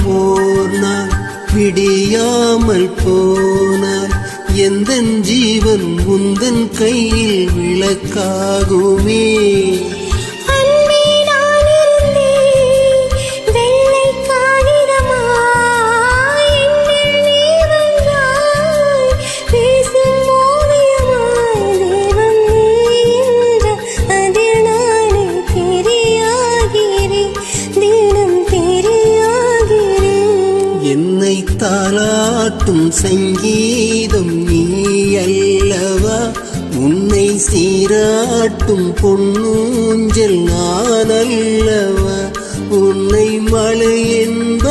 ஓர் நாள் விடியாமல் போனால் எந்தன் ஜீவன் உந்தன் கையில் விளக்காகுமே. என்னை தாலாட்டும் சங்கீதம் நீ அல்லவா, உன்னை சீராட்டும் பொன்னூஞ்சல் நான் அல்லவா, உன்னை மழை என்ப